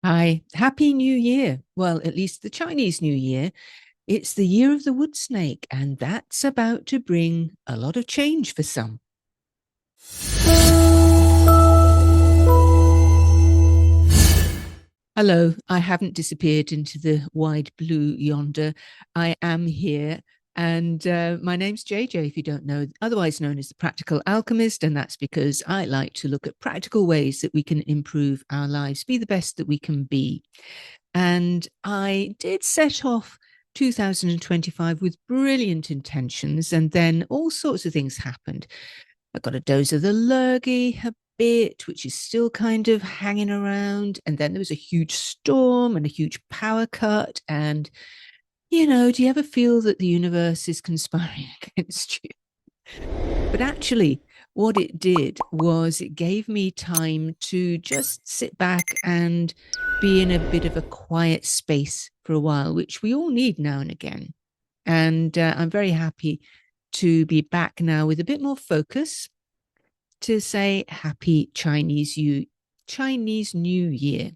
Hi, Happy New Year. Well, at least the Chinese New Year. It's the year of the wood snake, and that's about to bring a lot of change for some. Hello, I haven't disappeared into the wide blue yonder. I am here, and my name's JJ, if you don't know, otherwise known as the Practical Alchemist. And that's because I like to look at practical ways that we can improve our lives, be the best that we can be. And I did set off 2025 with brilliant intentions, and then all sorts of things happened. I got a dose of the lurgy a bit, which is still kind of hanging around. And then there was a huge storm and a huge power cut. And, do you ever feel that the universe is conspiring against you? But actually, what it did was it gave me time to just sit back and be in a bit of a quiet space for a while, which we all need now and again. And I'm very happy to be back now with a bit more focus to say happy Chinese New Year.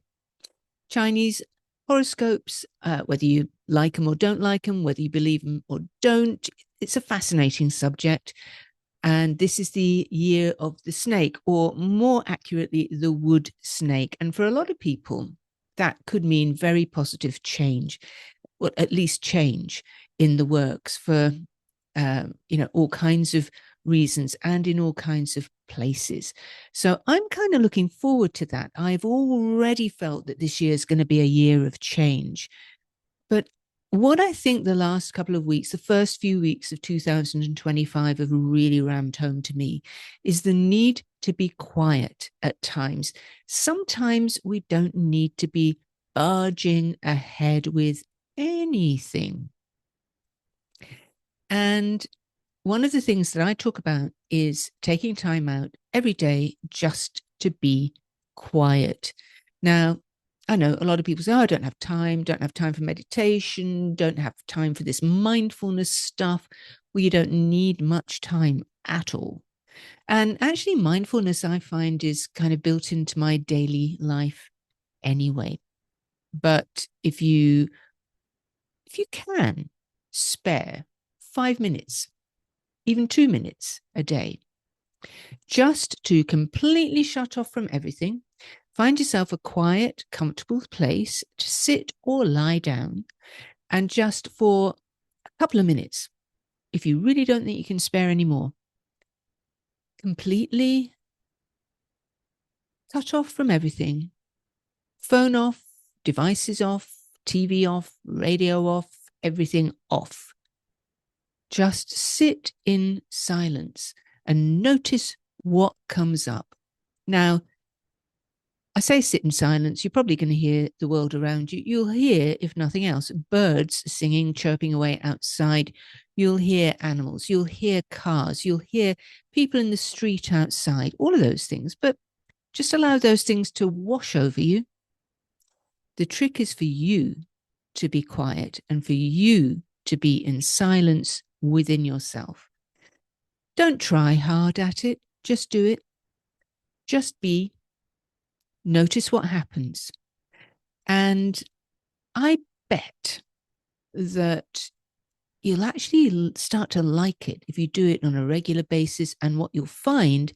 Chinese horoscopes, whether you like them or don't like them, whether you believe them or don't, it's a fascinating subject. And this is the year of the snake, or more accurately, the wood snake. And for a lot of people, that could mean very positive change, well, at least change in the works for, all kinds of reasons and in all kinds of places. So I'm kind of looking forward to that. I've already felt that this year is going to be a year of change. But what I think the last couple of weeks, the first few weeks of 2025 have really rammed home to me is the need to be quiet at times. Sometimes we don't need to be barging ahead with anything. And one of the things that I talk about is taking time out every day just to be quiet. Now, I know a lot of people say, oh, I don't have time for meditation, don't have time for this mindfulness stuff. Well, you don't need much time at all. And actually, mindfulness, I find, is kind of built into my daily life anyway. But if you can spare 5 minutes, even 2 minutes a day, just to completely shut off from everything, find yourself a quiet, comfortable place to sit or lie down, and just for a couple of minutes, if you really don't think you can spare any more, completely cut off from everything, phone off, devices off, TV off, radio off, everything off. Just sit in silence and notice what comes up. Now, I say sit in silence, you're probably going to hear the world around you. You'll hear, if nothing else, birds singing, chirping away outside. You'll hear animals, you'll hear cars, you'll hear people in the street outside, all of those things. But just allow those things to wash over you. The trick is for you to be quiet and for you to be in silence within yourself. Don't try hard at it, just do it. Just be. Notice what happens. And I bet that you'll actually start to like it if you do it on a regular basis. And what you'll find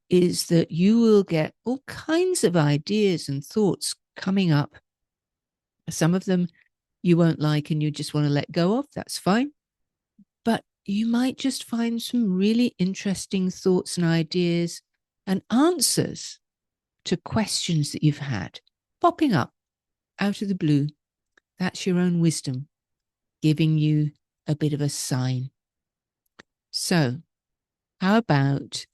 is that you will get all kinds of ideas and thoughts coming up. Some of them you won't like and you just want to let go of. That's fine. But you might just find some really interesting thoughts and ideas and answers to questions that you've had popping up out of the blue. That's your own wisdom giving you a bit of a sign. So, how about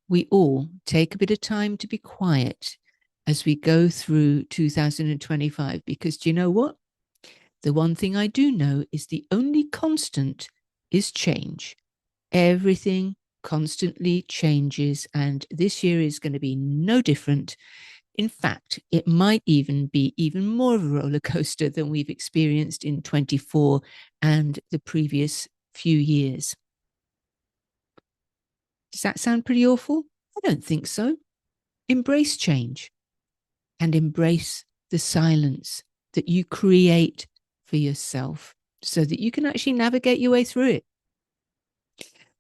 we all take a bit of time to be quiet as we go through 2025? Because do you know what? The one thing I do know is the only constant is change. Everything constantly changes, and this year is going to be no different. In fact, it might even be even more of a roller coaster than we've experienced in 24 and the previous few years. Does that sound pretty awful? I don't think so. Embrace change and embrace the silence that you create for yourself so that you can actually navigate your way through it.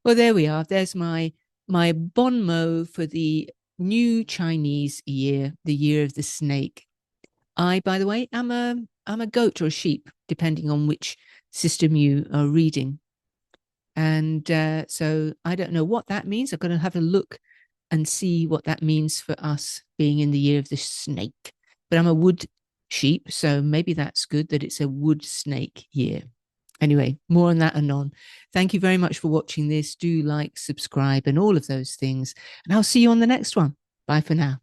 Well, there we are. There's my bon mot for the new Chinese year, the year of the snake. I, by the way, am a goat or a sheep, depending on which system you are reading. And so I don't know what that means. I'm going to have a look and see what that means for us being in the year of the snake. But I'm a wood sheep, so maybe that's good that it's a wood snake year. Anyway, more on that anon. Thank you very much for watching this. Do like, subscribe, and all of those things. And I'll see you on the next one. Bye for now.